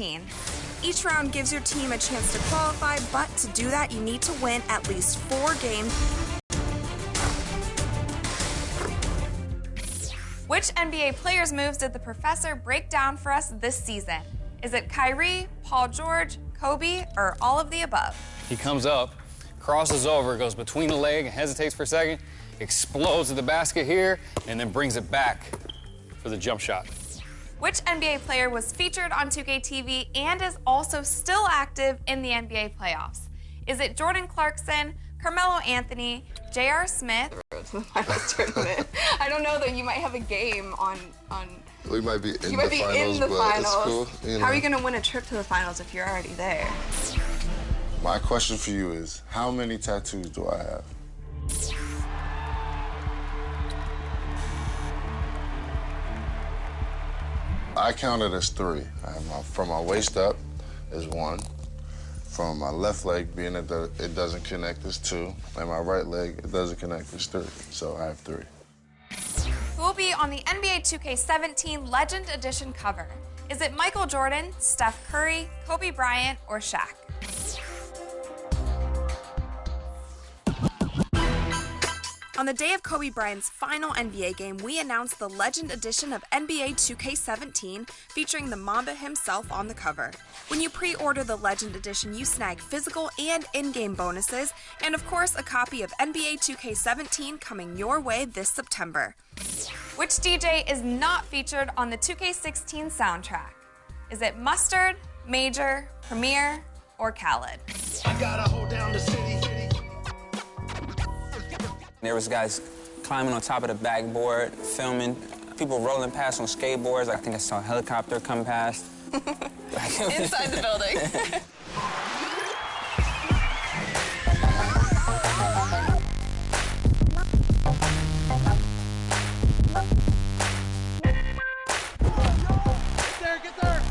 2K16. Each round gives your team a chance to qualify, but to do that, you need to win at least 4 games. Which NBA players' moves did the professor break down for us this season? Is it Kyrie, Paul George, Kobe, or all of the above? He comes up, crosses over, goes between the leg, and hesitates for a second, explodes to the basket here, and then brings it back for the jump shot. Which NBA player was featured on 2K TV and is also still active in the NBA playoffs? Is it Jordan Clarkson, Carmelo Anthony, J.R. Smith? To the finals tournament. I don't know though. You might have a game on. We might be in you might be in the finals. It's cool, you know. How are you going to win a trip to the finals if you're already there? My question for you is, how many tattoos do I have? I counted as 3. I have from my waist up is 1. From my left leg, being that it doesn't connect, is 2. And my right leg, it doesn't connect, is 3. So I have 3. Who will be on the NBA 2K17 Legend Edition cover? Is it Michael Jordan, Steph Curry, Kobe Bryant, or Shaq? On the day of Kobe Bryant's final NBA game, we announced the Legend Edition of NBA 2K17 featuring the Mamba himself on the cover. When you pre-order the Legend Edition, you snag physical and in-game bonuses, and of course a copy of NBA 2K17 coming your way this September. Which DJ is not featured on the 2K16 soundtrack? Is it Mustard, Major, Premier, or Khaled? I gotta hold down the city. There was guys climbing on top of the backboard, filming, people rolling past on skateboards. I think I saw a helicopter come past. Inside the building. Get there!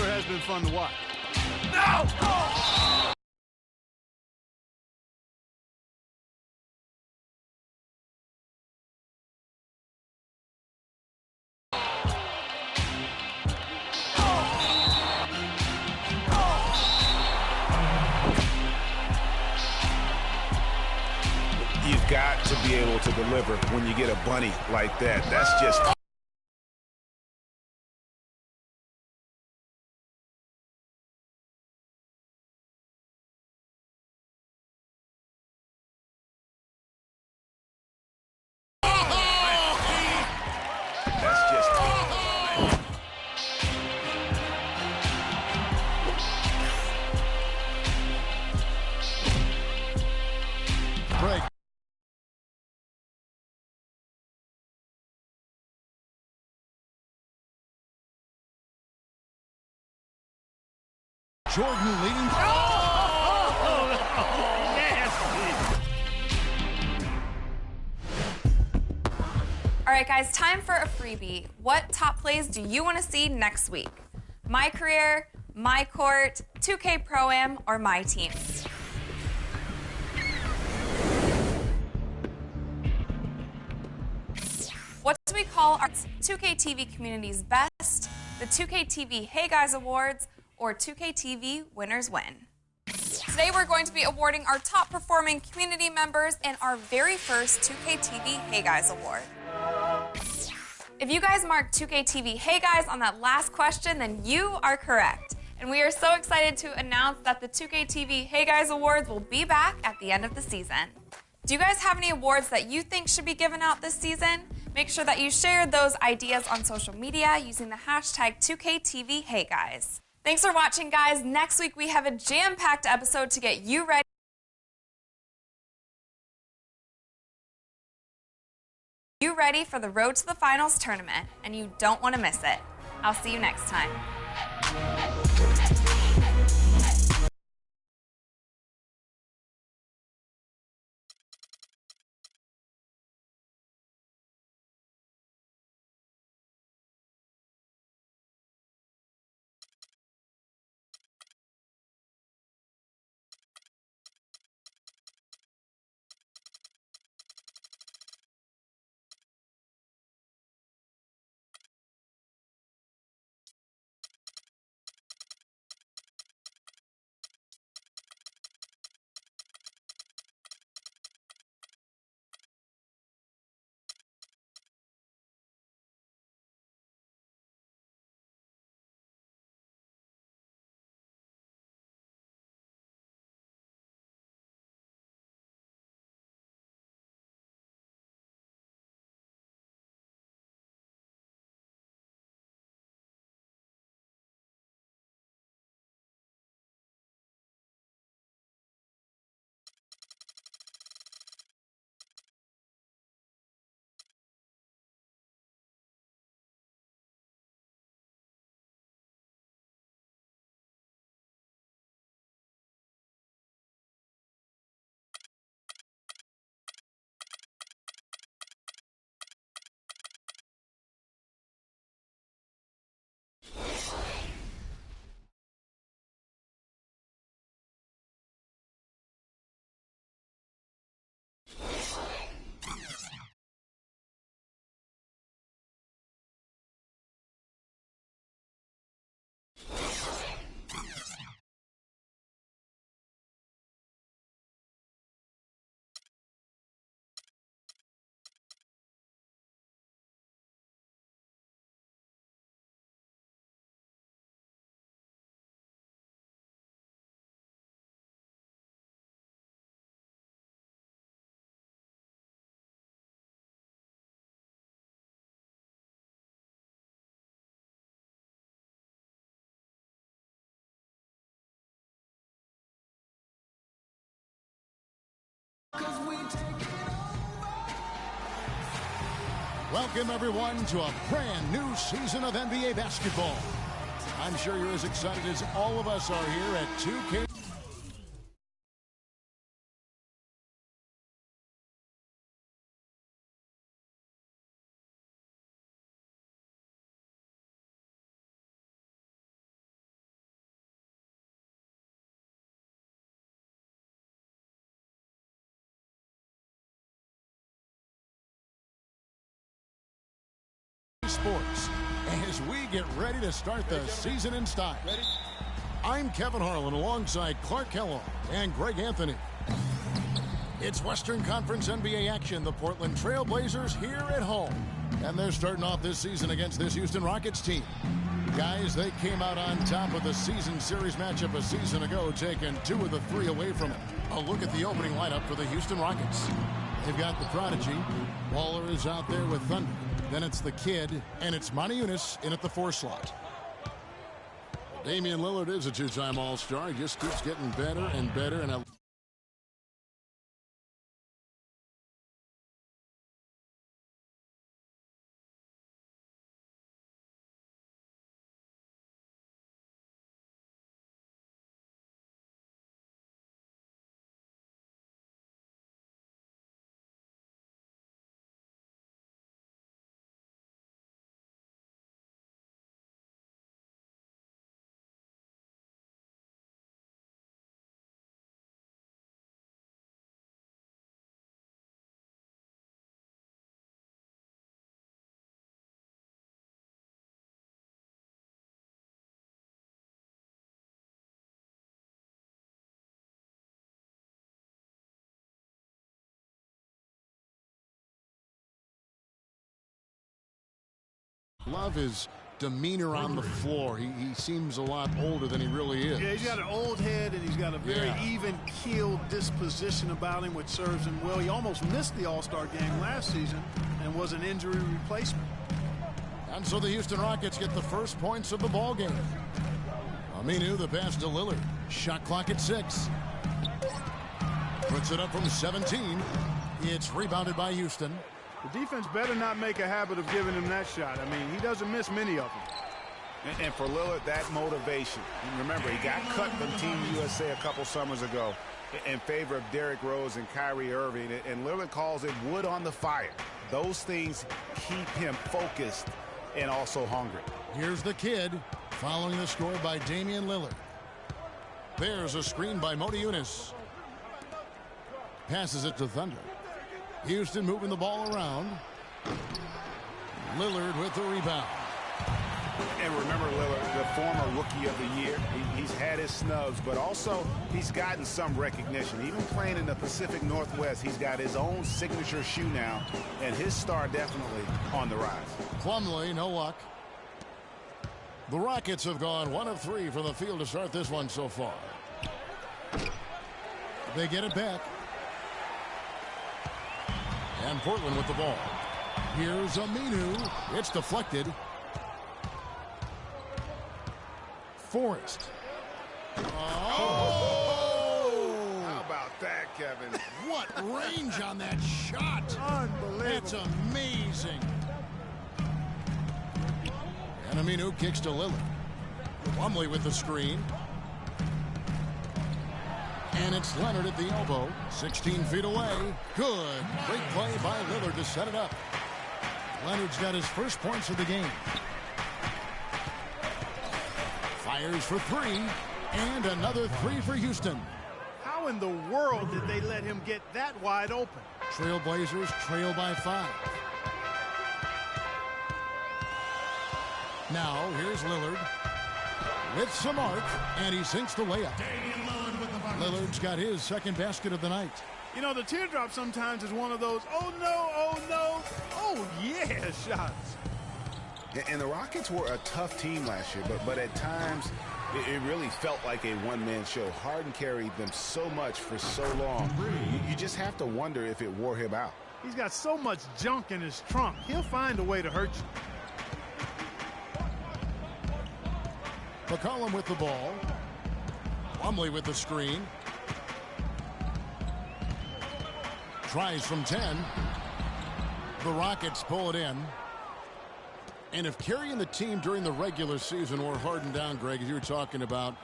Has been fun to watch. No! Oh! You've got to be able to deliver when you get a bunny like that. That's just... break. Jordan leading. Oh, nasty. All right, guys, time for a freebie. What top plays do you want to see next week? My career, my court, 2K Pro-Am, or my team? What do we call our 2K TV community's best, the 2K TV Hey Guys Awards, or 2K TV Winners Win? Today we're going to be awarding our top performing community members in our very first 2K TV Hey Guys Award. If you guys marked 2K TV Hey Guys on that last question, then you are correct. And we are so excited to announce that the 2K TV Hey Guys Awards will be back at the end of the season. Do you guys have any awards that you think should be given out this season? Make sure that you share those ideas on social media using the hashtag 2KTVHeyGuys. Thanks for watching, guys. Next week we have a jam-packed episode to get you ready for the Road to the Finals tournament, and you don't want to miss it. I'll see you next time. Welcome, everyone, to a brand new season of NBA basketball. I'm sure you're as excited as all of us are here at 2K. Sports as we get ready to start the season in style. I'm Kevin Harlan alongside Clark Kellogg and Greg Anthony. It's Western Conference NBA action. The Portland Trail Blazers here at home, and they're starting off this season against this Houston Rockets team. Guys, they came out on top of the season series matchup a season ago, taking 2 of the 3 away from it. A look at the opening lineup for the Houston Rockets. They've got the prodigy. Waller is out there with Thunder. Then it's the kid, and it's Moniunas in at the 4 slot. Damian Lillard is a 2-time All-Star. He just keeps getting better and better. And love his demeanor on the floor. He seems a lot older than he really is. Yeah, he's got an old head, and he's got a very even-keeled disposition about him, which serves him well. He almost missed the All-Star game last season and was an injury replacement. And so the Houston Rockets get the first points of the ball game. Aminu, the pass to Lillard. Shot clock at 6. Puts it up from 17. It's rebounded by Houston. The defense better not make a habit of giving him that shot. I mean, he doesn't miss many of them. And for Lillard, that motivation. And remember, he got cut from Team USA a couple summers ago in favor of Derrick Rose and Kyrie Irving. And Lillard calls it wood on the fire. Those things keep him focused and also hungry. Here's the kid following the score by Damian Lillard. There's a screen by Moniunas. Passes it to Thunder. Houston moving the ball around. Lillard with the rebound. And remember Lillard, the former Rookie of the Year. He's had his snubs, but also he's gotten some recognition. Even playing in the Pacific Northwest, he's got his own signature shoe now, and his star definitely on the rise. Plumlee, no luck. The Rockets have gone 1 of 3 from the field to start this one so far. They get it back. And Portland with the ball. Here's Aminu. It's deflected. Forrest. Oh! How about that, Kevin? What range on that shot. Unbelievable. That's amazing. And Aminu kicks to Lillard. Plumlee with the screen. And it's Leonard at the elbow. 16 feet away. Good. Great play by Lillard to set it up. Leonard's got his first points of the game. Fires for 3. And another 3 for Houston. How in the world did they let him get that wide open? Trailblazers trail by 5. Now, here's Lillard. With some arc, and he sinks the layup. Lillard's got his second basket of the night. You know, the teardrop sometimes is one of those, oh no, oh yeah shots. And the Rockets were a tough team last year, but at times it really felt like a one-man show. Harden carried them so much for so long. You just have to wonder if it wore him out. He's got so much junk in his trunk. He'll find a way to hurt you. McCollum with the ball. Plumlee with the screen. Tries from 10. The Rockets pull it in. And if carrying the team during the regular season or Harden down, Greg, as you were talking about,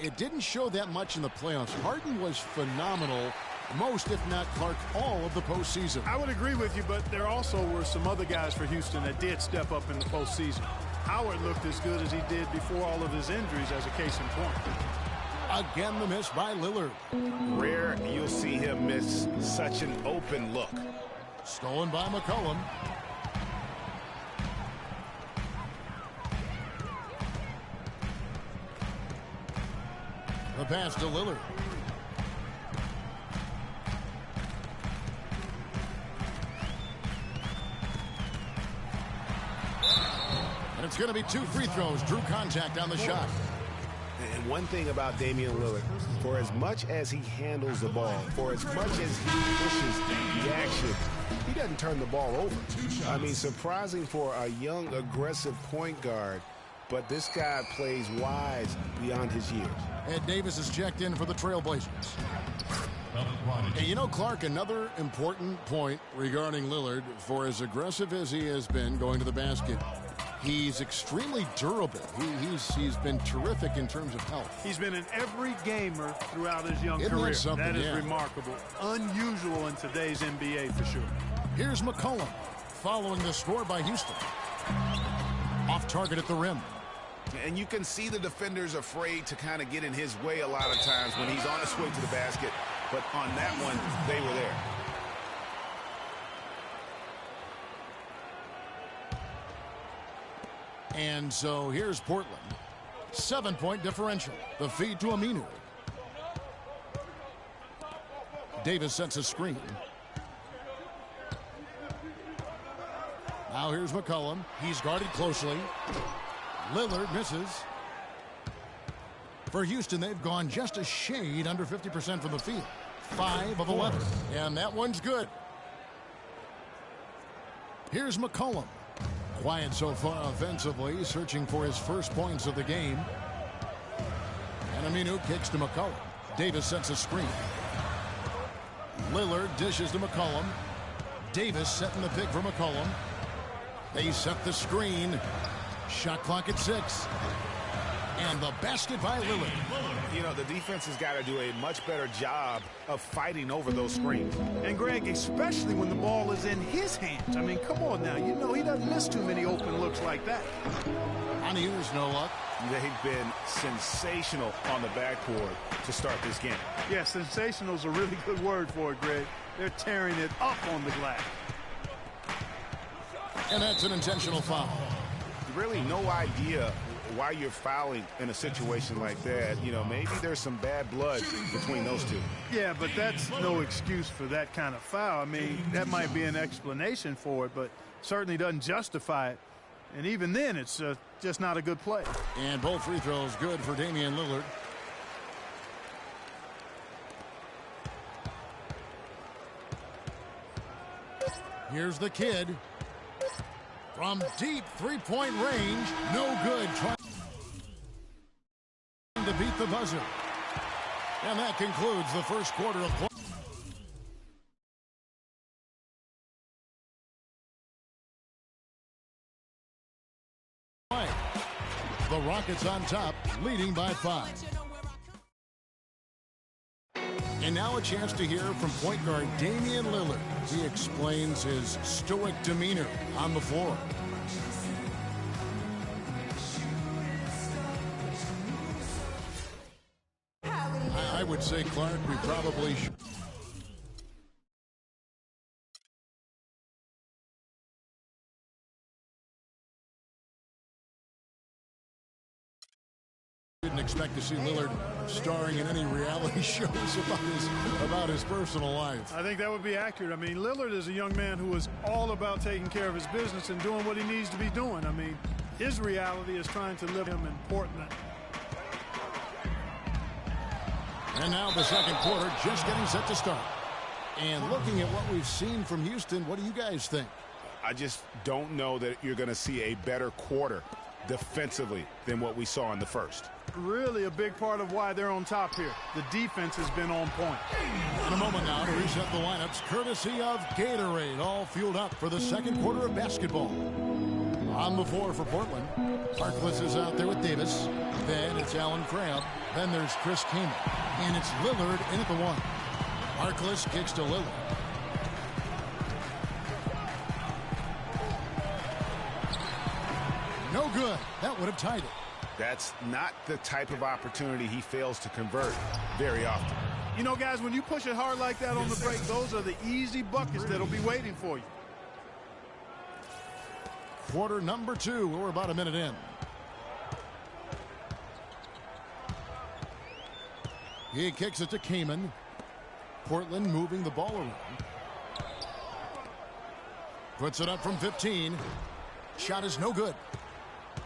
it didn't show that much in the playoffs. Harden was phenomenal most, if not Clark, all of the postseason. I would agree with you, but there also were some other guys for Houston that did step up in the postseason. Howard looked as good as he did before all of his injuries, as a case in point. Again, the miss by Lillard. Rare you'll see him miss such an open look. Stolen by McCollum. The pass to Lillard. And it's going to be 2 free throws. Drew contact on the shot. And one thing about Damian Lillard, for as much as he handles the ball, for as much as he pushes the action, he doesn't turn the ball over. I mean, surprising for a young, aggressive point guard, but this guy plays wise beyond his years. Ed Davis is checked in for the Trailblazers. And you know, Clark, another important point regarding Lillard, for as aggressive as he has been going to the basket, he's extremely durable. He's been terrific in terms of health. He's been an every gamer throughout his young career. That is remarkable. Unusual in today's NBA for sure. Here's McCollum following the score by Houston. Off target at the rim. And you can see the defenders afraid to kind of get in his way a lot of times when he's on his way to the basket. But on that one, they were there. And so here's Portland. 7-point differential. The feed to Aminu. Davis sets a screen. Now here's McCollum. He's guarded closely. Lillard misses. For Houston, they've gone just a shade under 50% from the field. 5 of 11. And that one's good. Here's McCollum. Quiet so far offensively, searching for his first points of the game. And Aminu kicks to McCollum. Davis sets a screen. Lillard dishes to McCollum. Davis setting the pick for McCollum. They set the screen. Shot clock at 6. And the basket by Lillard. You know, the defense has got to do a much better job of fighting over those screens. And, Greg, especially when the ball is in his hands. I mean, come on now. You know he doesn't miss too many open looks like that. On Hughes, no luck. They've been sensational on the backboard to start this game. Yeah, sensational is a really good word for it, Greg. They're tearing it up on the glass. And that's an intentional foul. Really no idea why you're fouling in a situation like that. You know, maybe there's some bad blood between those two. Yeah, but that's no excuse for that kind of foul. I mean, that might be an explanation for it, but certainly doesn't justify it. And even then, it's just not a good play. And both free throws good for Damian Lillard. Here's the kid. From deep three-point range, no good. Trying to beat the buzzer. And that concludes the first quarter of play. The Rockets on top, leading by 5. And now a chance to hear from point guard Damian Lillard. He explains his stoic demeanor on the floor. I would say, Clark, we probably should. Didn't expect to see Lillard starring in any reality shows about his personal life. I think that would be accurate. I mean, Lillard is a young man who is all about taking care of his business and doing what he needs to be doing. I mean, his reality is trying to live him in Portland. And now the second quarter just getting set to start. And looking at what we've seen from Houston, what do you guys think? I just don't know that you're going to see a better quarter defensively than what we saw in the first. Really a big part of why they're on top here. The defense has been on point. In a moment now to reset the lineups, courtesy of Gatorade, all fueled up for the second quarter of basketball. On the floor for Portland, Harkless is out there with Davis. Then it's Allen Crabbe. Then there's Chris Kaman. And it's Lillard in at the one. Harkless kicks to Lillard. No good. That would have tied it. That's not the type of opportunity he fails to convert very often. You know, guys, when you push it hard like that on the break, those are the easy buckets that'll be waiting for you. Quarter number 2. We're about a minute in. He kicks it to Kaman. Portland moving the ball around. Puts it up from 15. Shot is no good.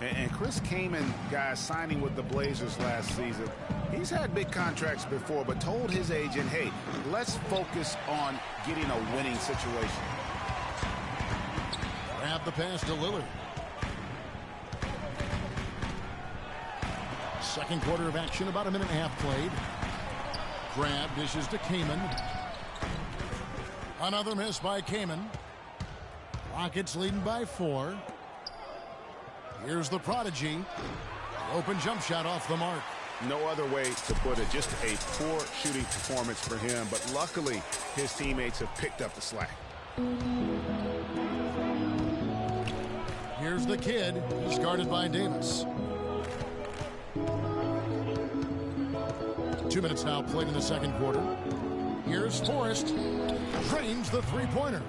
And Chris Kaman, guys, signing with the Blazers last season, he's had big contracts before, but told his agent, hey, let's focus on getting a winning situation. Grab the pass to Lillard. Second quarter of action, about a minute and a half played. Grab dishes to Kaman. Another miss by Kaman. Rockets leading by 4. Here's the prodigy. Open jump shot off the mark. No other way to put it. Just a poor shooting performance for him. But luckily, his teammates have picked up the slack. Here's the kid. He's guarded by Davis. 2 minutes now played in the second quarter. Here's Forrest. Drains the three-pointer.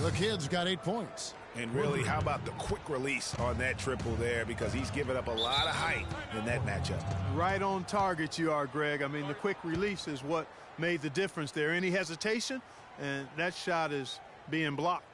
The kid's got 8 points. And really, how about the quick release on that triple there? Because he's given up a lot of height in that matchup. Right on target you are, Greg. I mean, the quick release is what made the difference there. Any hesitation, and that shot is being blocked.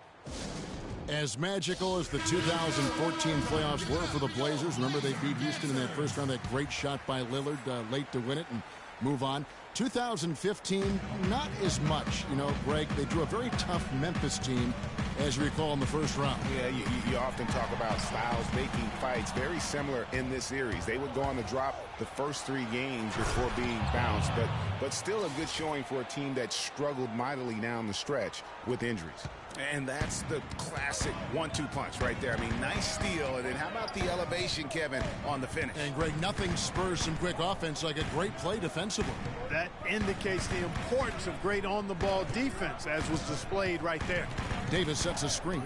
As magical as the 2014 playoffs were for the Blazers, remember they beat Houston in that first round, that great shot by Lillard late to win it and move on. 2015, not as much. You know, Greg, they drew a very tough Memphis team, as you recall, in the first round. Yeah, you often talk about styles making fights very similar in this series. They would go on to drop the first 3 games before being bounced, but still a good showing for a team that struggled mightily down the stretch with injuries. And that's the classic 1-2 punch right there. I mean, nice steal. And then how about the elevation, Kevin, on the finish? And, Greg, nothing spurs some quick offense like a great play defensively. That indicates the importance of great on-the-ball defense, as was displayed right there. Davis sets a screen.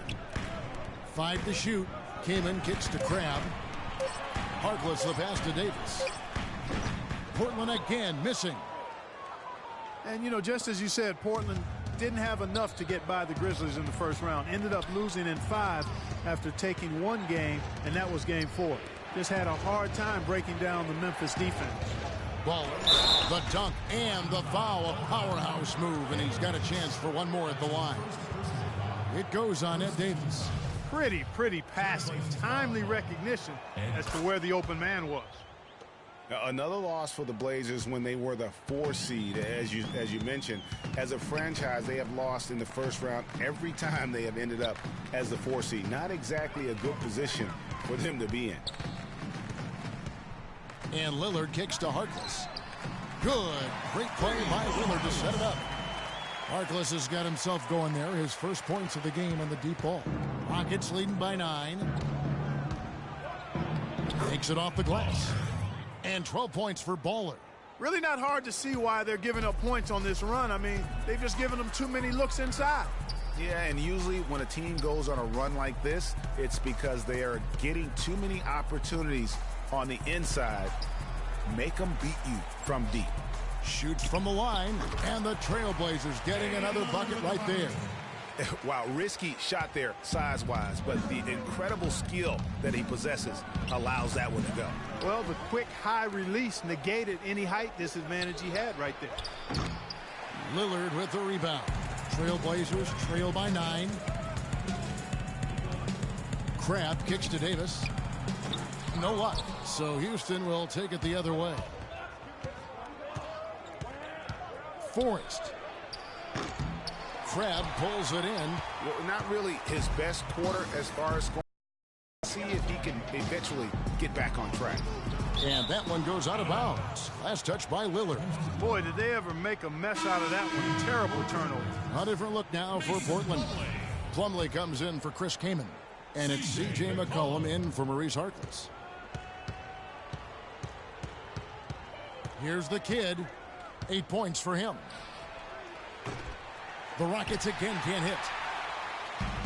5 to shoot. Kaman kicks to Crabbe. Harkless the pass to Davis. Portland again missing. And, you know, just as you said, Portland didn't have enough to get by the Grizzlies in the first round. Ended up losing in 5 after taking 1 game, and that was game 4. Just had a hard time breaking down the Memphis defense. Baller, the dunk, and the foul. A powerhouse move, and he's got a chance for 1 more at the line. It goes on Ed Davis. Pretty passing. Timely recognition as to where the open man was. Another loss for the Blazers when they were the 4 seed, as you mentioned. As a franchise, they have lost in the first round every time they have ended up as the 4 seed. Not exactly a good position for them to be in. And Lillard kicks to Harkless. Good. Great play by Lillard to set it up. Harkless has got himself going there. His first points of the game on the deep ball. Rockets leading by 9. Takes it off the glass. And 12 points for Baller. Really not hard to see why they're giving up points on this run. I mean, they've just given them too many looks inside. Yeah, and usually when a team goes on a run like this, it's because they are getting too many opportunities on the inside. Make them beat you from deep. Shoots from the line, and the Trailblazers getting another bucket right there. Wow, risky shot there size-wise, but the incredible skill that he possesses allows that one to go. Well, the quick high release negated any height disadvantage he had right there. Lillard with the rebound. Trailblazers trail by 9. Crabbe kicks to Davis. No luck, so Houston will take it the other way. Forrest. Crabbe pulls it in. Well, not really his best quarter as far as scoring. if he can eventually get back on track. And that one goes out of bounds. Last touch by Lillard. Boy, did they ever make a mess out of that one. Terrible turnover. A different look now for Portland. Plumlee comes in for Chris Kaman. And it's C.J. McCollum in for Maurice Harkless. Here's the kid. 8 points for him. The Rockets again can't hit.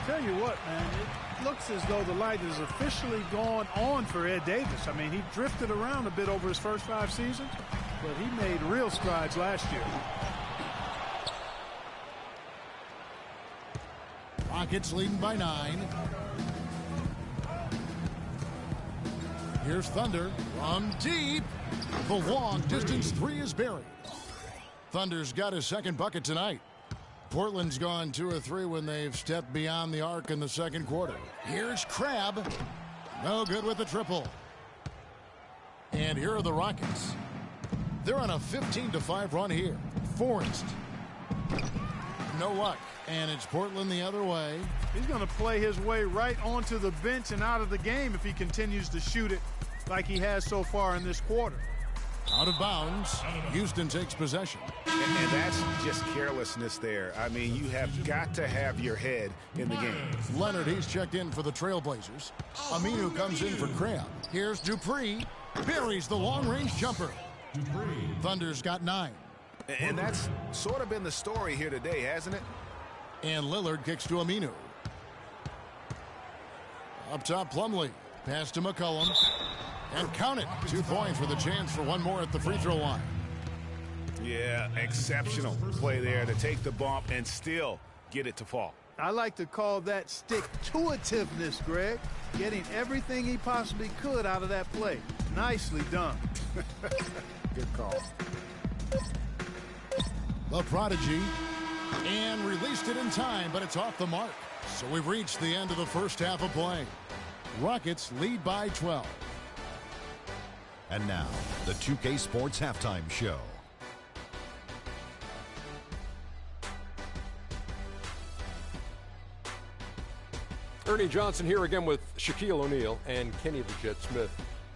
Tell you what, man, it looks as though the light has officially gone on for Ed Davis. I mean, he drifted around a bit over his first 5 seasons, but he made real strides last year. Rockets leading by 9. Here's Thunder from deep. The long distance 3 is buried. Thunder's got his second bucket tonight. Portland's gone 2 of 3 when they've stepped beyond the arc in the second quarter. Here's Crabbe. No good with the triple. And here are the Rockets. They're on a 15-5 run here. Forrest. No luck. And it's Portland the other way. He's going to play his way right onto the bench and out of the game if he continues to shoot it like he has so far in this quarter. Out of bounds. Houston takes possession. And that's just carelessness there. I mean, you have got to have your head in the game. Leonard, he's checked in for the Trailblazers. Aminu comes in for Crabbe. Here's Dupree. Buries the long-range jumper. Thunder's got 9. And that's sort of been the story here today, hasn't it? And Lillard kicks to Aminu. Up top, Plumlee. Pass to McCollum. And count it. 2 points with a chance for one more at the free throw line. Yeah, exceptional play there to take the bump and still get it to fall. I like to call that stick-to-itiveness, Greg. Getting everything he possibly could out of that play. Nicely done. Good call. The prodigy. And released it in time, but it's off the mark. So we've reached the end of the first half of play. Rockets lead by 12. And now, the 2K Sports Halftime Show. Ernie Johnson here again with Shaquille O'Neal and Kenny the Jet Smith.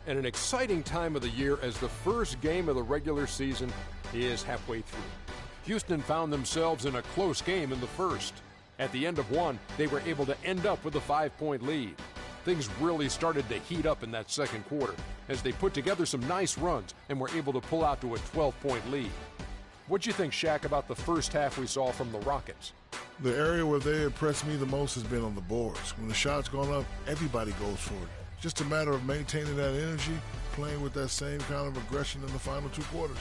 And an exciting time of the year as the first game of the regular season is halfway through. Houston found themselves in a close game in the first. At the end of one, they were able to end up with a 5-point lead. Things really started to heat up in that second quarter as they put together some nice runs and were able to pull out to a 12-point lead. What'd you think, Shaq, about the first half we saw from the Rockets? The area where they impressed me the most has been on the boards. When the shot's gone up, everybody goes for it. Just a matter of maintaining that energy, playing with that same kind of aggression in the final 2 quarters.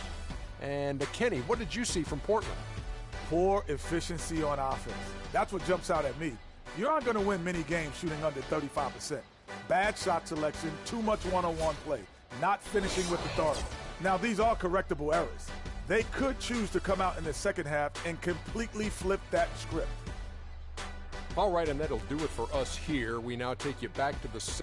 And Kenny, what did you see from Portland? Poor efficiency on offense. That's what jumps out at me. You aren't going to win many games shooting under 35%. Bad shot selection, too much one-on-one play, not finishing with authority. Now, these are correctable errors. They could choose to come out in the second half and completely flip that script. All right, and that'll do it for us here. We now take you back to the...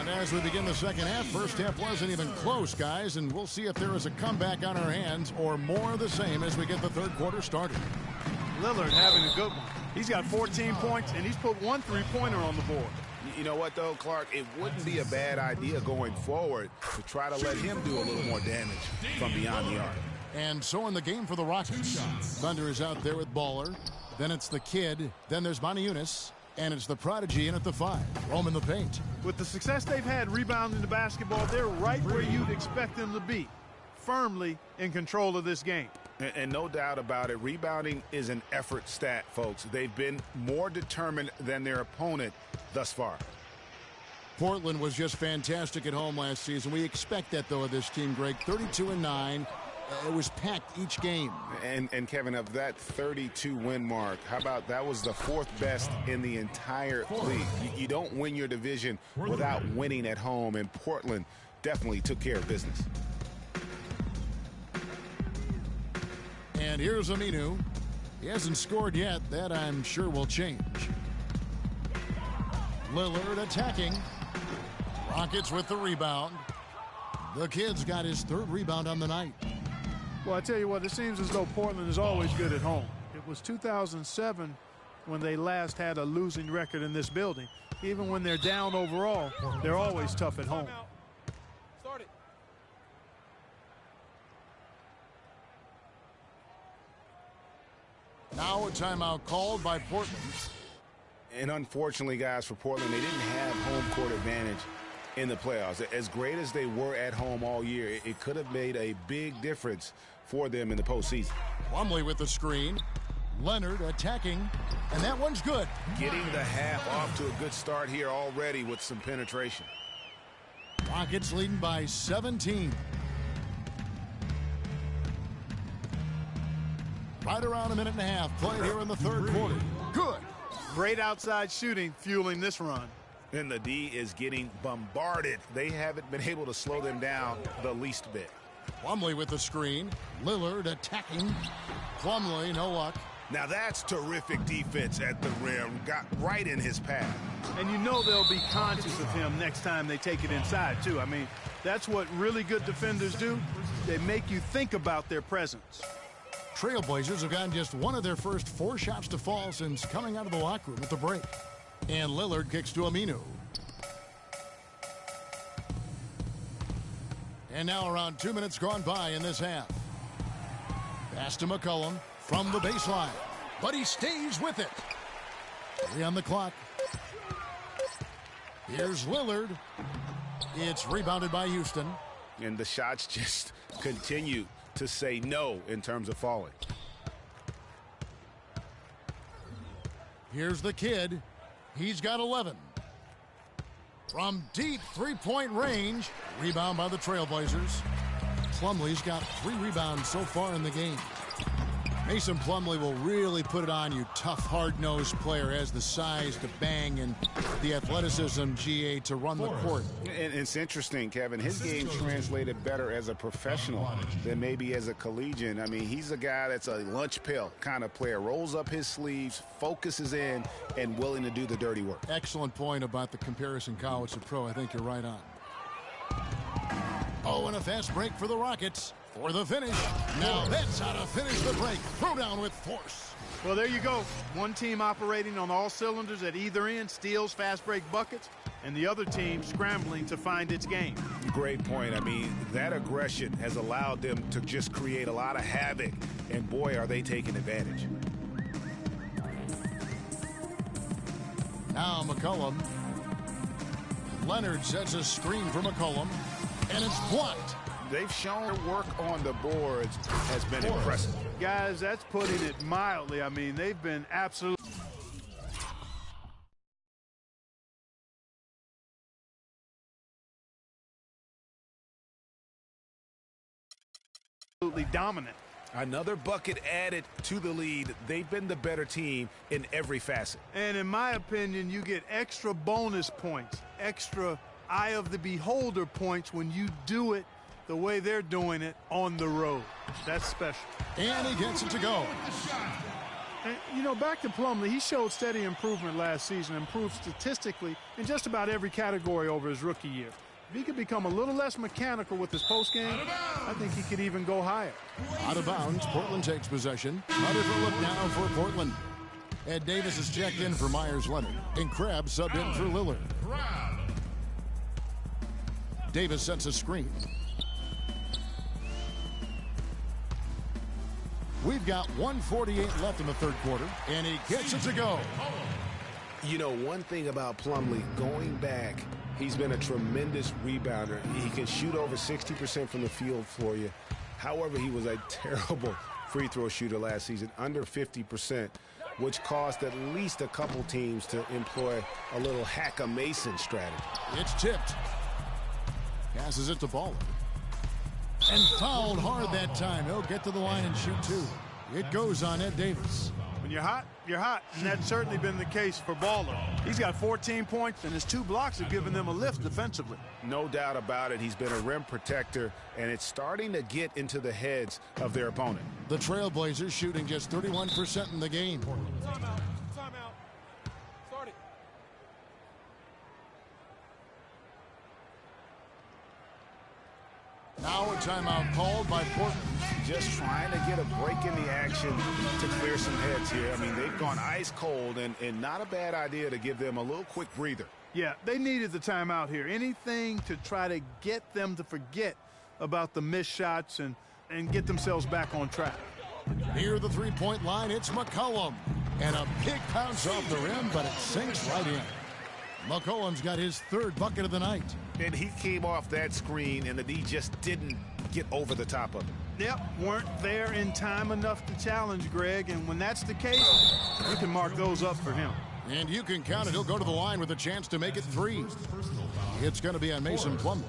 As we begin the second half, first half wasn't even close, guys, and we'll see if there is a comeback on our hands or more of the same as we get the third quarter started. Lillard having a good one. He's got 14 points, and he's put 1 3-pointer on the board. You know what, though, Clark? It wouldn't be a bad idea going forward to try to let him do a little more damage from beyond the arc. And so in the game for the Rockets, Thunder is out there with Baller. Then it's the kid. Then there's Moniunas. And it's the prodigy in at the 5, roaming the paint. With the success they've had rebounding the basketball, they're right where you'd expect them to be, firmly in control of this game. And no doubt about it, rebounding is an effort stat, folks. They've been more determined than their opponent thus far. Portland was just fantastic at home last season. We expect that, though, of this team, Greg. 32-9. It was packed each game. And Kevin, of that 32-win mark, how about that was the 4th best in the entire league? You don't win your division without winning at home, and Portland definitely took care of business. And here's Aminu. He hasn't scored yet. That, I'm sure, will change. Lillard attacking. Rockets with the rebound. The kid's got his 3rd rebound on the night. Well, I tell you what, it seems as though Portland is always good at home. It was 2007 when they last had a losing record in this building. Even when they're down overall, they're always tough at home. Now a timeout called by Portland. And unfortunately, guys, for Portland, they didn't have home court advantage in the playoffs. As great as they were at home all year, it could have made a big difference for them in the postseason. Plumlee with the screen. Leonard attacking, and that one's good. Getting the half off to a good start here already with some penetration. Rockets leading by 17. Right around a minute and a half played here in the third quarter. Good. Great outside shooting fueling this run. And the D is getting bombarded. They haven't been able to slow them down the least bit. Plumlee with the screen. Lillard attacking. Plumlee, no luck. Now that's terrific defense at the rim. Got right in his path. And you know they'll be conscious of him next time they take it inside, too. I mean, that's what really good defenders do. They make you think about their presence. Trailblazers have gotten just one of their first 4 shots to fall since coming out of the locker room at the break. And Lillard kicks to Aminu. And now around 2 minutes gone by in this half. Pass to McCollum from the baseline. But he stays with it. 3 on the clock. Here's Lillard. It's rebounded by Houston. And the shots just continue to say no in terms of falling. Here's the kid. He's got 11. From deep three-point range. Rebound by the Trailblazers. Plumlee's got 3 rebounds so far in the game. Mason Plumlee will really put it on you. Tough, hard-nosed player, has the size to bang and the athleticism, GA, to run the court. And it's interesting, Kevin. His game translated better as a professional than maybe as a collegiate. I mean, he's a guy that's a lunch pail kind of player. Rolls up his sleeves, focuses in, and willing to do the dirty work. Excellent point about the comparison college to pro. I think you're right on. Oh, and a fast break for the Rockets. For the finish. Now that's how to finish the break. Throw down with force. Well, there you go. One team operating on all cylinders at either end, steals, fast break buckets, and the other team scrambling to find its game. Great point. I mean, that aggression has allowed them to just create a lot of havoc, and boy, are they taking advantage. Now McCollum. Leonard sets a screen for McCollum, and it's blocked. They've shown their work on the boards has been impressive. Guys, that's putting it mildly. I mean, they've been absolutely dominant. Another bucket added to the lead. They've been the better team in every facet. And in my opinion, you get extra bonus points, extra eye of the beholder points when you do it the way they're doing it on the road. That's special. And he gets it to go. And, you know, back to Plumlee, he showed steady improvement last season, improved statistically in just about every category over his rookie year. If he could become a little less mechanical with his postgame, I think he could even go higher. Out of bounds, Portland takes possession. A different look now for Portland. Ed Davis is checked in for Myers Leonard, and Krabs subbed in for Lillard. Davis sets a screen. We've got 1:48 left in the third quarter, and he gets it to go. You know, one thing about Plumlee, going back, he's been a tremendous rebounder. He can shoot over 60% from the field for you. However, he was a terrible free throw shooter last season, under 50%, which caused at least a couple teams to employ a little hack-a-Mason strategy. It's tipped. Passes it to Baller. And fouled hard that time. He'll get to the line and shoot 2. It goes on Ed Davis. When you're hot, you're hot. And that's certainly been the case for Baller. He's got 14 points, and his 2 blocks have given them a lift defensively. No doubt about it. He's been a rim protector, and it's starting to get into the heads of their opponent. The Trailblazers shooting just 31% in the game. Timeout. Start it. Now a timeout called by Portland. just trying to get a break in the action to clear some heads here. I mean, they've gone ice cold, and not a bad idea to give them a little quick breather. Yeah, they needed the timeout here. Anything to try to get them to forget about the missed shots and get themselves back on track. Near the three-point line, it's McCollum. And a big bounce off the rim, but it sinks right in. McCollum's got his third bucket of the night. And he came off that screen, and the D just didn't get over the top of it. Yep, weren't there in time enough to challenge Greg, and when that's the case, you can mark those up for him. And you can count it. He'll go to the line with a chance to make it 3. It's going to be on Mason Plumlee.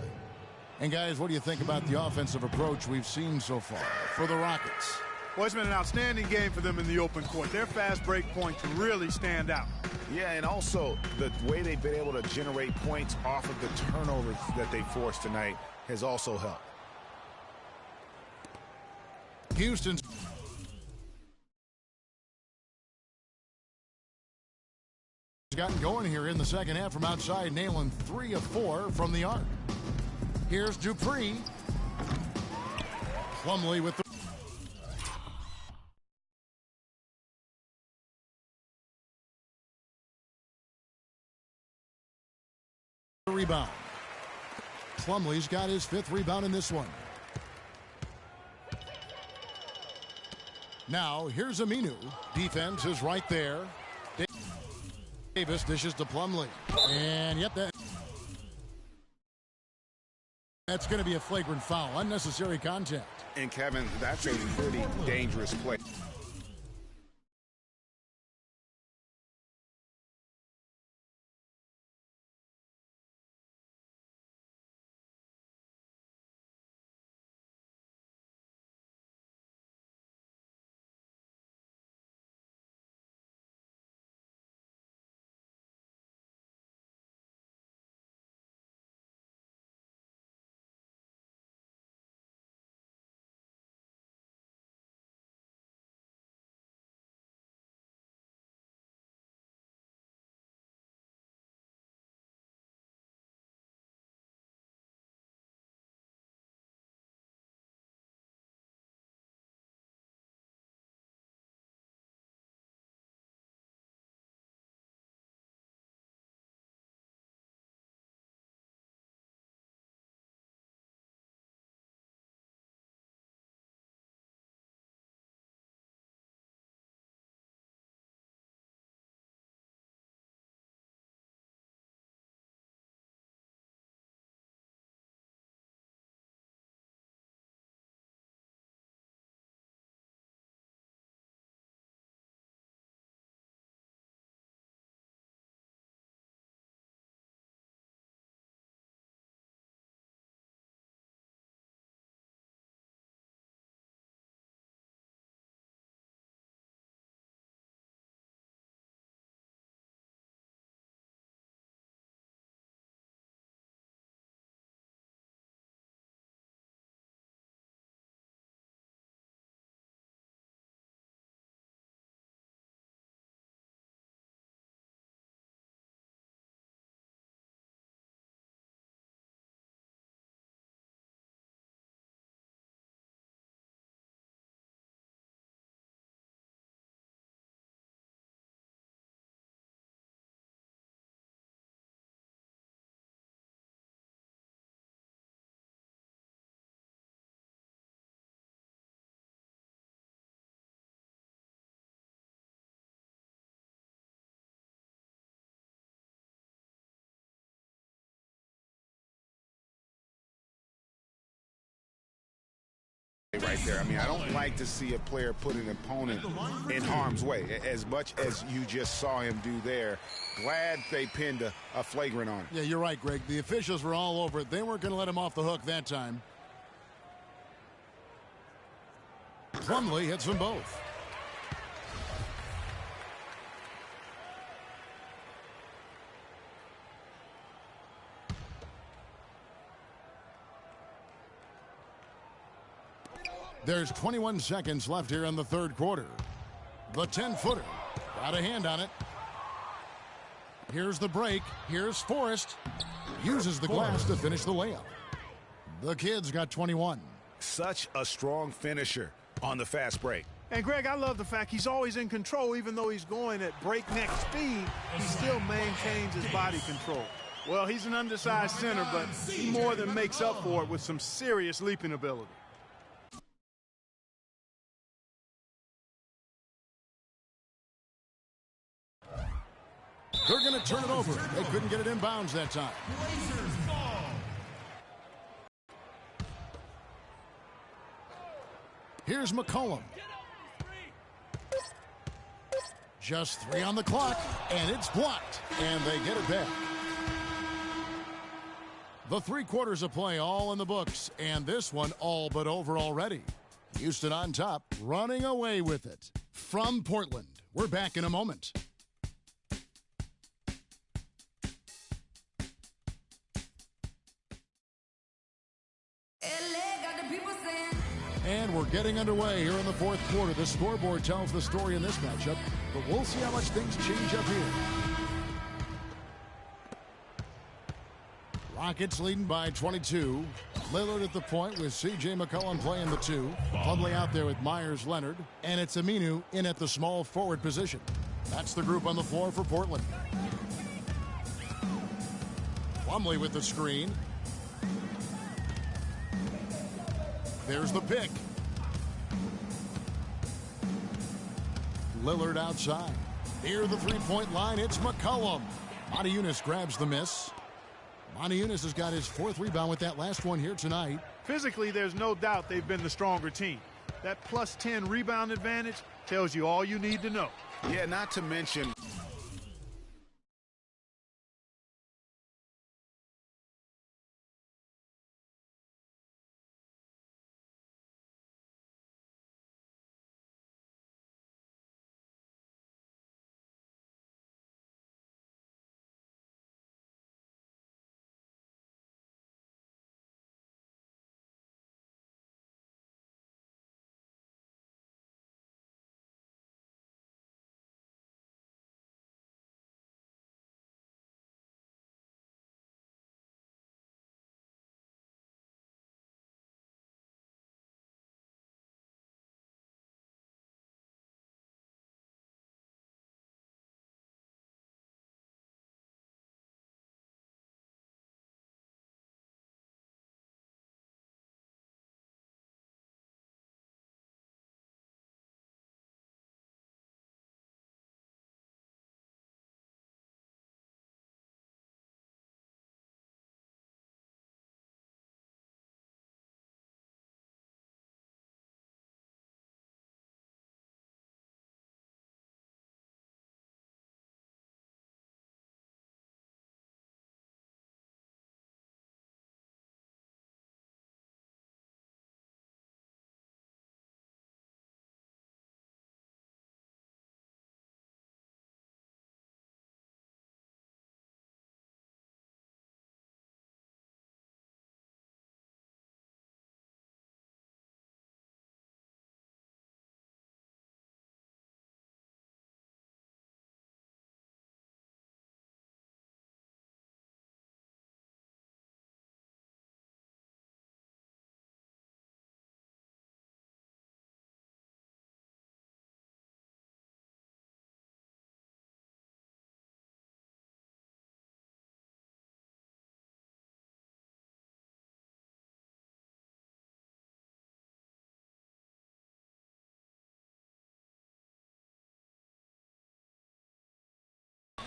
And, guys, what do you think about the offensive approach we've seen so far for the Rockets? Well, it's been an outstanding game for them in the open court. Their fast break points really stand out. Yeah, and also the way they've been able to generate points off of the turnovers that they forced tonight has also helped. Houston's gotten going here in the second half from outside, nailing 3 of 4 from the arc. Here's Dupree. Plumlee with the rebound. Plumlee's got his 5th rebound in this one. Now, here's Aminu. Defense is right there. Davis dishes to Plumlee. And, yep, that's going to be a flagrant foul. Unnecessary contact. And, Kevin, that's a pretty dangerous play. Right there. I mean, I don't like to see a player put an opponent in harm's way as much as you just saw him do there. Glad they pinned a flagrant on him. Yeah, you're right, Greg. The officials were all over it. They weren't going to let him off the hook that time. Plumlee hits them both. There's 21 seconds left here in the third quarter. The 10-footer got a hand on it. Here's the break. Here's Forrest. Uses the glass to finish the layup. The kid's got 21. Such a strong finisher on the fast break. And, Greg, I love the fact he's always in control. Even though he's going at breakneck speed, he still maintains his body control. Well, he's an undersized center, but he more than makes up for it with some serious leaping ability. They're going to turn it over. They couldn't get it in bounds that time. Here's McCollum. Just 3 on the clock, and it's blocked, and they get it back. The 3 quarters of play all in the books, and this one all but over already. Houston on top, running away with it. From Portland, we're back in a moment. And we're getting underway here in the 4th quarter. The scoreboard tells the story in this matchup, but we'll see how much things change up here. Rockets leading by 22. Lillard at the point with C.J. McCollum playing the 2. Plumlee out there with Myers-Leonard. And it's Aminu in at the small forward position. That's the group on the floor for Portland. Plumlee with the screen. There's the pick. Lillard outside. Near the three-point line, it's McCollum. Montejunas grabs the miss. Montejunas has got his 4th rebound with that last one here tonight. Physically, there's no doubt they've been the stronger team. That plus 10 rebound advantage tells you all you need to know. Yeah, not to mention...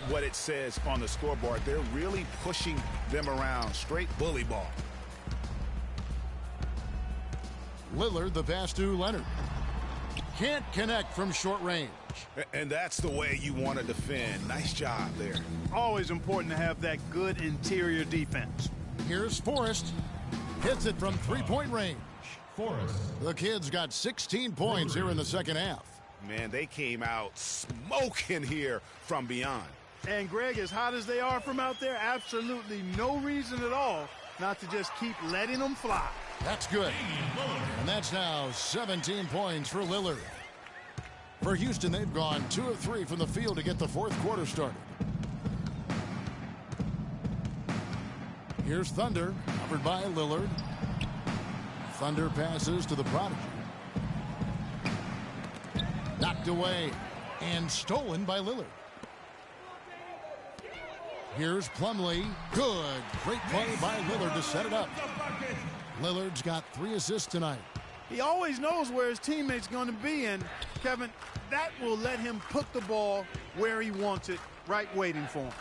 what it says on the scoreboard. They're really pushing them around. Straight bully ball. Lillard, the pass to Leonard. Can't connect from short range. And that's the way you want to defend. Nice job there. Always important to have that good interior defense. Here's Forrest. Hits it from three-point range. Forrest. The kids got 16 points here in the second half. Man, they came out smoking here from beyond. And, Greg, as hot as they are from out there, absolutely no reason at all not to just keep letting them fly. That's good. And that's now 17 points for Lillard. For Houston, they've gone 2 of 3 from the field to get the fourth quarter started. Here's Thunder, covered by Lillard. Thunder passes to the Prodigy. Knocked away and stolen by Lillard. Here's Plumlee. Good. Great play by Lillard to set it up. Lillard's got 3 assists tonight. He always knows where his teammate's going to be, and Kevin, that will let him put the ball where he wants it, right waiting for him.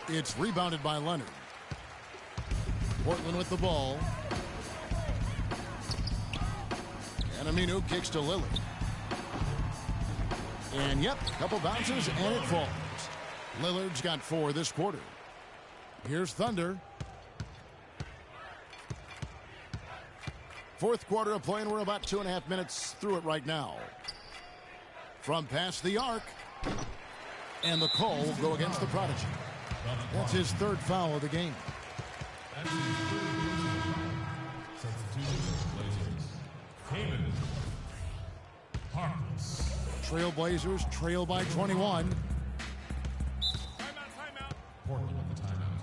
It's rebounded by Leonard. Portland with the ball. And Aminu kicks to Lillard. And yep, a couple bounces and it falls. Lillard's got 4 this quarter. Here's Thunder. Fourth quarter of play, and we're about 2.5 minutes through it right now. From past the arc. And the call will go against the Prodigy. That's his 3rd foul of the game. Trailblazers trail by 21. Portland with the timeout.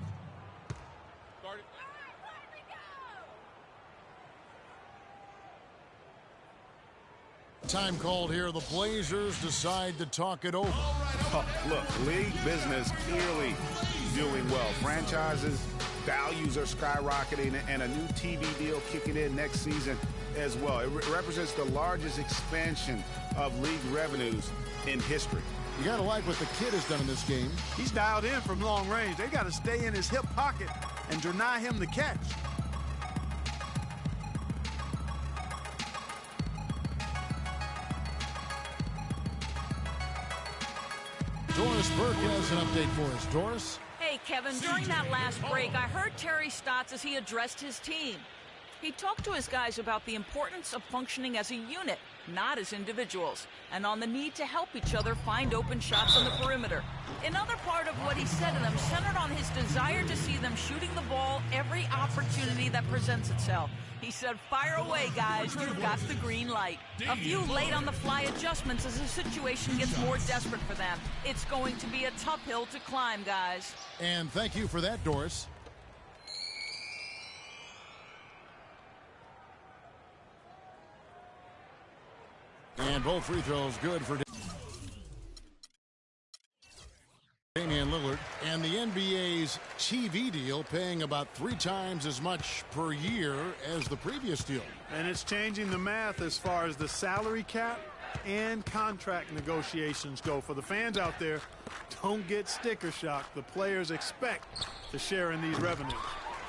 Time called here. The Blazers decide to talk it over. Look, league business clearly doing well. Franchises, values are skyrocketing, and a new TV deal kicking in next season as well. It represents the largest expansion of league revenues in history. You got to like what the kid has done in this game. He's dialed in from long range. They got to stay in his hip pocket and deny him the catch. Doris Burke has an update for us. Doris? Hey, Kevin, during that last break, I heard Terry Stotts as he addressed his team. He talked to his guys about the importance of functioning as a unit, not as individuals, and on the need to help each other find open shots on the perimeter. Another part of what he said to them centered on his desire to see them shooting the ball every opportunity that presents itself. He said, fire away, guys. You've got the green light. A few late-on-the-fly adjustments as the situation gets more desperate for them. It's going to be a tough hill to climb, guys. And thank you for that, Doris. And both free throws good for Damian Lillard. And the NBA's TV deal paying about 3 times as much per year as the previous deal. And it's changing the math as far as the salary cap and contract negotiations go. For the fans out there, don't get sticker shock. The players expect to share in these revenues.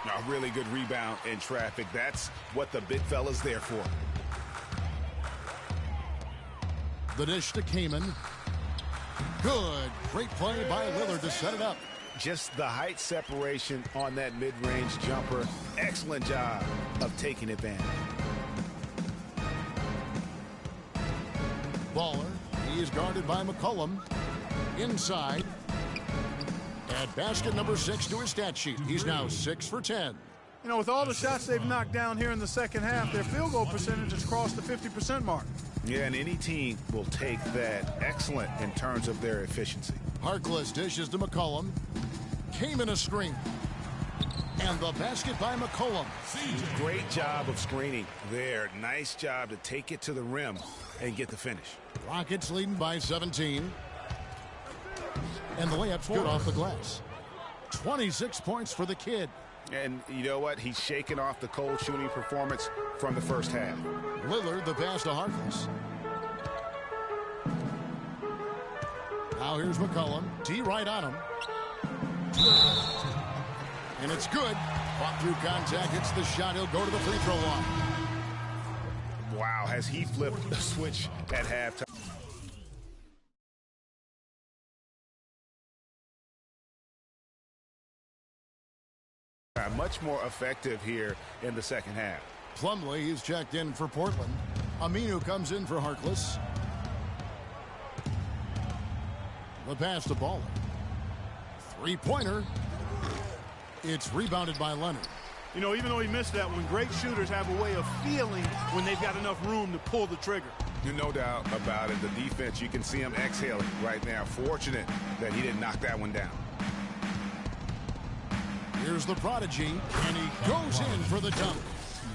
A really good rebound in traffic. That's what the big fella's there for. The dish to Kaman. Good. Great play by Lillard to set it up. Just the height separation on that mid-range jumper. Excellent job of taking advantage. Baller. He is guarded by McCollum. Inside. Add basket number 6 to his stat sheet. He's now 6 for 10. You know, with all the shots they've knocked down here in the second half, their field goal percentage has crossed the 50% mark. Yeah, and any team will take that. Excellent in terms of their efficiency. Harkless dishes to McCollum. Kaman a screen. And the basket by McCollum. Great job of screening there. Nice job to take it to the rim and get the finish. Rockets leading by 17. And the layup's good off the glass. 26 points for the kid. And you know what? He's shaking off the cold shooting performance from the first half. Lillard, the pass to Harkless. Now here's McCollum. T right on him. And it's good. Fought through contact. Hits the shot. He'll go to the free throw line. Wow, has he flipped the switch at halftime? Much more effective here in the second half. Plumlee is checked in for Portland. Aminu comes in for Harkless. The pass to Baller. Three-pointer. It's rebounded by Leonard. You know, even though he missed that one, great shooters have a way of feeling when they've got enough room to pull the trigger. No doubt about it. The defense, you can see him exhaling right now. Fortunate that he didn't knock that one down. Here's the Prodigy, and he goes in for the dunk.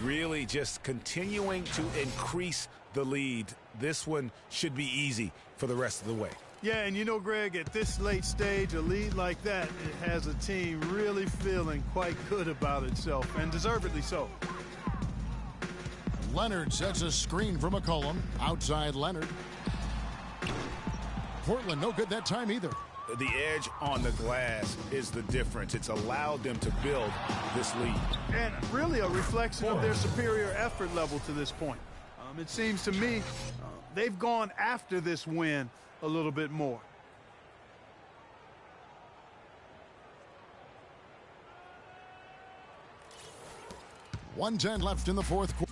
really just continuing to increase the lead. This one should be easy for the rest of the way. Yeah, and you know, Greg, at this late stage, a lead like that, it has a team really feeling quite good about itself, and deservedly so. Leonard sets a screen for McCollum. Outside Leonard. Portland no good that time either. The edge on the glass is the difference. It's allowed them to build this lead. And really a reflection of their superior effort level to this point. It seems to me they've gone after this win a little bit more. .110 left in the fourth quarter.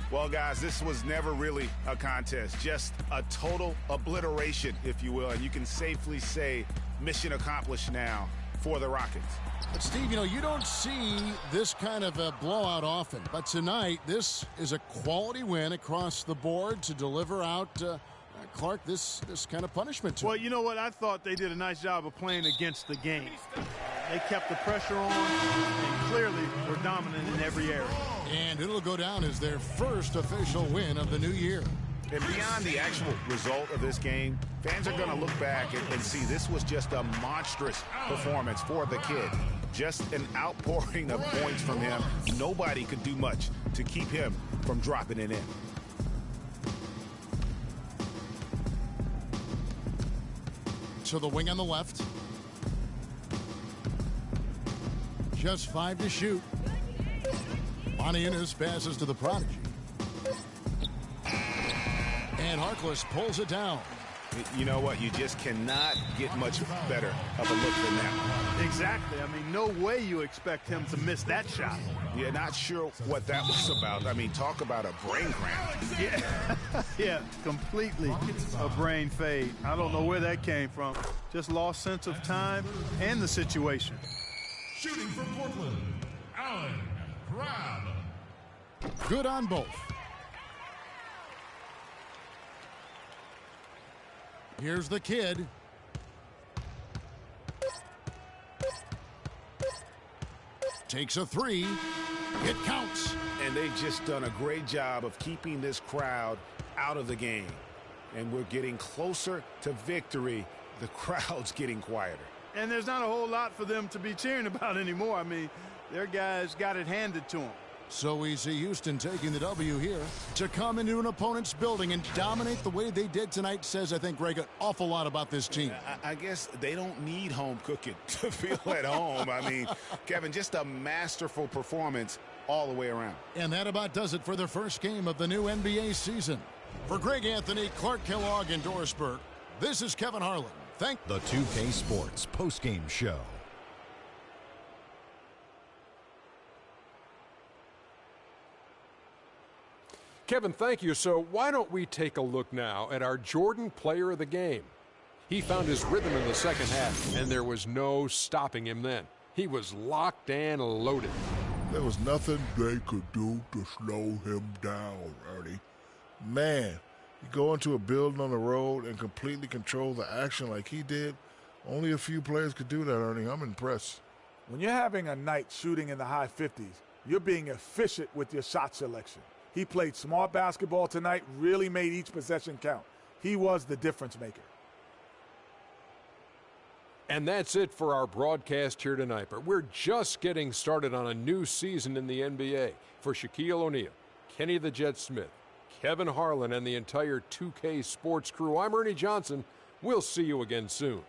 Well, guys, this was never really a contest, just a total obliteration, if you will, and you can safely say mission accomplished now for the Rockets. But, Steve, you know, you don't see this kind of a blowout often, but tonight this is a quality win across the board to deliver out Clark this kind of punishment. Well, you know what? I thought they did a nice job of playing against the game. They kept the pressure on and clearly were dominant in every area. And it'll go down as their first official win of the new year. And beyond the actual result of this game, fans are going to look back and see this was just a monstrous performance for the kid. Just an outpouring of points from him. Nobody could do much to keep him from dropping it in. So the wing on the left. Just 5 to shoot. Bonnie Innes passes to the prodigy. And Harkless pulls it down. You know what? You just cannot get much better of a look than that. Exactly. I mean, no way you expect him to miss that shot. Yeah, not sure what that was about. I mean, talk about a brain cramp. Yeah, yeah, completely a brain fade. I don't know where that came from. Just lost sense of time and the situation. Shooting from Portland, Allen Crabbe. Good on both. Here's the kid. Takes a three. It counts. And they've just done a great job of keeping this crowd out of the game. And we're getting closer to victory. The crowd's getting quieter. And there's not a whole lot for them to be cheering about anymore. I mean, their guys got it handed to them. So we see Houston taking the W here. To come into an opponent's building and dominate the way they did tonight says, I think, Greg, an awful lot about this team. I guess they don't need home cooking to feel at home. I mean, Kevin, just a masterful performance all the way around. And that about does it for the first game of the new NBA season. For Greg Anthony, Clark Kellogg, and Doris Burke, this is Kevin Harlan. Thank the 2K Sports postgame show. Kevin, thank you. So why don't we take a look now at our Jordan player of the game? He found his rhythm in the second half, and there was no stopping him then. He was locked and loaded. There was nothing they could do to slow him down, Ernie. Man, you go into a building on the road and completely control the action like he did. Only a few players could do that, Ernie. I'm impressed. When you're having a night shooting in the high 50s, you're being efficient with your shot selection. He played smart basketball tonight, really made each possession count. He was the difference maker. And that's it for our broadcast here tonight. But we're just getting started on a new season in the NBA. For Shaquille O'Neal, Kenny the Jet Smith, Kevin Harlan, and the entire 2K Sports crew, I'm Ernie Johnson. We'll see you again soon.